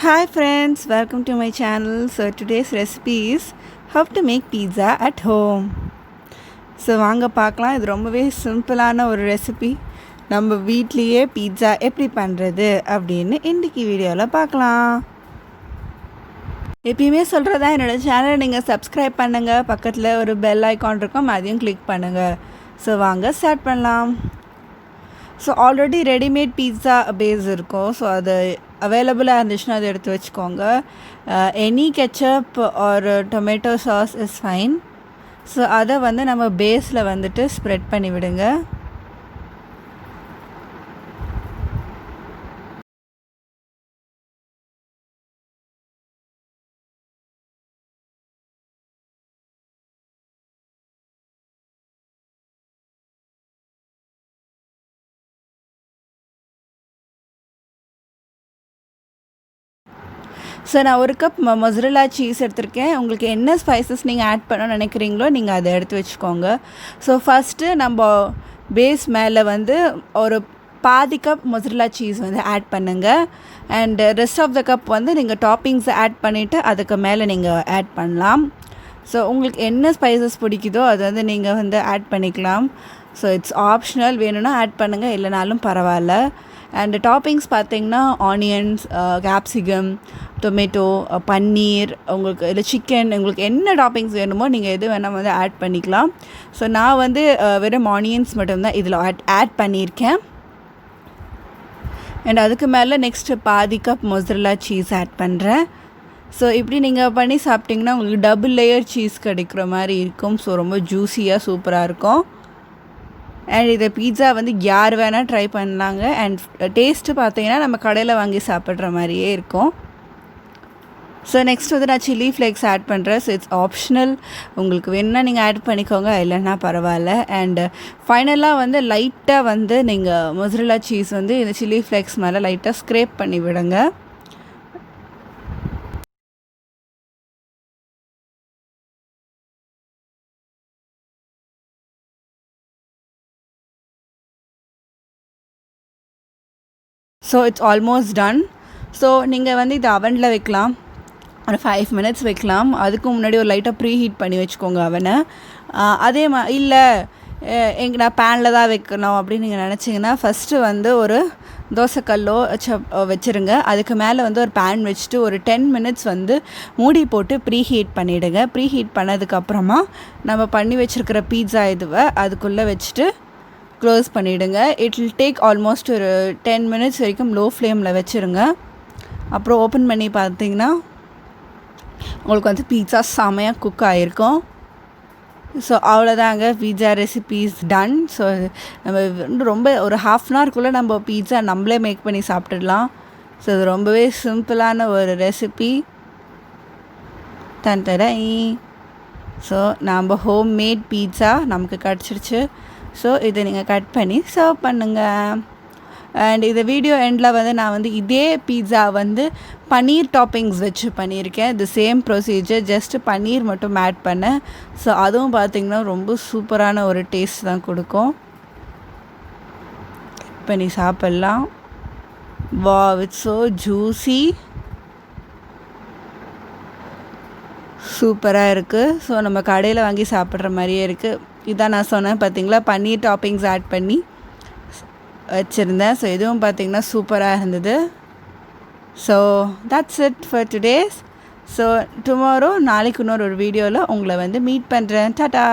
Hi friends, welcome to my channel. So today's recipe is how to make pizza at home. So வாங்க பார்க்கலாம். இது ரொம்பவே சிம்பிளான ஒரு ரெசிபி. நம்ம வீட்லயே பீட்சா எப்படி பண்ணுறது அப்படின்னு இன்றைக்கி வீடியோவில் பார்க்கலாம். எப்பயுமே சொல்கிறதா என்னோடய சேனலை நீங்கள் சப்ஸ்கிரைப் பண்ணுங்கள், பக்கத்தில் ஒரு பெல் ஐக்கான் இருக்கும், அதையும் கிளிக் பண்ணுங்கள். ஸோ வாங்க ஸ்டார்ட் பண்ணலாம். So already readymade pizza base இருக்கும். ஸோ அது அவைலபிளாக இருந்துச்சுன்னா அதை எடுத்து வச்சுக்கோங்க. Any ketchup or tomato sauce is fine. So அதை வந்து நம்ம பேஸில் வந்துட்டு ஸ்ப்ரெட் பண்ணி விடுங்க. ஸோ நான் ஒரு கப் மொசரல்லா சீஸ் எடுத்திருக்கேன். உங்களுக்கு என்ன ஸ்பைசஸ் நீங்கள் ஆட் பண்ணணும்னு நினைக்கிறீங்களோ நீங்கள் அதை எடுத்து வச்சுக்கோங்க. ஸோ ஃபஸ்ட்டு நம்ம பேஸ் மேலே வந்து ஒரு பாதி கப் மொசரல்லா சீஸ் வந்து ஆட் பண்ணுங்கள். And rest of the cup வந்து நீங்கள் டாப்பிங்ஸை ஆட் பண்ணிவிட்டு அதுக்கு மேலே நீங்கள் ஆட் பண்ணலாம். ஸோ உங்களுக்கு என்ன ஸ்பைசஸ் பிடிக்குதோ அது வந்து நீங்கள் வந்து ஆட் பண்ணிக்கலாம். ஸோ இட்ஸ் ஆப்ஷனல், வேணும்னா ஆட் பண்ணுங்கள், இல்லைனாலும் பரவாயில்ல. அண்ட் டாப்பிங்ஸ் பார்த்திங்கன்னா ஆனியன்ஸ், கேப்சிகம், டொமேட்டோ, பன்னீர், உங்களுக்கு இல்லை சிக்கன், உங்களுக்கு என்ன டாப்பிங்ஸ் வேணுமோ நீங்கள் எது வேணால் வந்து ஆட் பண்ணிக்கலாம். ஸோ நான் வந்து வெறும் ஆனியன்ஸ் மட்டும்தான் இதில் ஆட் பண்ணியிருக்கேன். அண்ட் அதுக்கு மேலே நெக்ஸ்ட்டு பாதி கப் மொசரல்லா சீஸ் ஆட் பண்ணுறேன். ஸோ இப்படி நீங்கள் பண்ணி சாப்பிட்டிங்கன்னா உங்களுக்கு டபுள் லேயர் சீஸ் கிடைக்கிற மாதிரி இருக்கும். ஸோ ரொம்ப ஜூஸியாக சூப்பராக இருக்கும். அண்ட் இதை பீட்சா வந்து யார் வேணால் ட்ரை பண்ணலாங்க. அண்ட் டேஸ்ட்டு பார்த்தீங்கன்னா நம்ம கடையில் வாங்கி சாப்பிட்ற மாதிரியே இருக்கும். ஸோ நெக்ஸ்ட் வந்து நான் சில்லி ஃப்ளேக்ஸ் ஆட் பண்ணுறேன். ஸோ இட்ஸ் ஆப்ஷனல், உங்களுக்கு வேணுன்னா நீங்கள் ஆட் பண்ணிக்கோங்க, இல்லைன்னா பரவாயில்ல. அண்டு ஃபைனலாக வந்து லைட்டாக வந்து நீங்கள் மொசரல்லா சீஸ் வந்து இந்த சில்லி ஃப்ளேக்ஸ் மேலே லைட்டாக ஸ்க்ரேப் பண்ணி விடுங்க. So it's almost done. So நீங்கள் வந்து இது அவனில் வைக்கலாம், ஒரு 5 minutes வைக்கலாம். அதுக்கு முன்னாடி ஒரு லைட்டாக ப்ரீ ஹீட் பண்ணி வச்சுக்கோங்க அவனை. அதே இல்லை நான் பேனில் தான் வைக்கணும் அப்படின்னு நீங்கள் நினச்சிங்கன்னா ஃபஸ்ட்டு வந்து ஒரு தோசைக்கல்லோ வச்சுருங்க. அதுக்கு மேலே வந்து ஒரு பேன் வச்சுட்டு ஒரு 10 minutes வந்து மூடி போட்டு ப்ரீ ஹீட் பண்ணிவிடுங்க. ப்ரீ ஹீட் பண்ணதுக்கப்புறமா நம்ம பண்ணி வச்சுருக்கிற பீட்சா இதுவை அதுக்குள்ளே வச்சுட்டு க்ளோஸ் பண்ணிவிடுங்க. இட் வில் டேக் ஆல்மோஸ்ட் ஒரு 10 minutes வரைக்கும் லோ ஃப்ளேமில் வச்சுருங்க. அப்புறம் ஓப்பன் பண்ணி பார்த்தீங்கன்னா உங்களுக்கு வந்து பீட்சா செமையாக குக் ஆகிருக்கும். ஸோ அவ்வளோதாங்க, பீட்சா ரெசிபீஸ் டன். ஸோ நம்ம ரொம்ப ஒரு 1/2 hourக்குள்ளே நம்ம பீட்சா நம்மளே மேக் பண்ணி சாப்பிட்டுடலாம். ஸோ இது ரொம்பவே சிம்பிளான ஒரு ரெசிபி. தண்டரை. ஸோ நம்ம ஹோம் மேட் பீட்சா நமக்கு கிடச்சிருச்சு. ஸோ இதை நீங்கள் கட் பண்ணி சர்வ் பண்ணுங்கள். அண்ட் இந்த வீடியோ எண்டில் வந்து நான் வந்து இதே பீட்சா வந்து பன்னீர் டாப்பிங்ஸ் வச்சு பண்ணியிருக்கேன். இது சேம் ப்ரொசீஜர், ஜஸ்ட்டு பன்னீர் மட்டும் ஆட் பண்ணேன். ஸோ அதுவும் பார்த்திங்கன்னா ரொம்ப சூப்பரான ஒரு டேஸ்ட் தான் கொடுக்கும். கட் பண்ணி சாப்பிட்லாம். வாவ், இட்ஸ் ஸோ ஜூஸி, சூப்பராக இருக்குது. ஸோ நம்ம கடையில் வாங்கி சாப்பிட்ற மாதிரியே இருக்குது. இதான் நான் சொன்னேன் பார்த்திங்களா, பன்னீர் டாப்பிங்ஸ் ஆட் பண்ணி வச்சுருந்தேன். ஸோ இதுவும் பார்த்திங்கன்னா சூப்பராக இருந்தது. So that's it for today's. So tomorrow நாளைக்கு இன்னொரு வீடியோவில் உங்களை வந்து மீட் பண்ணுறேன். டாடா.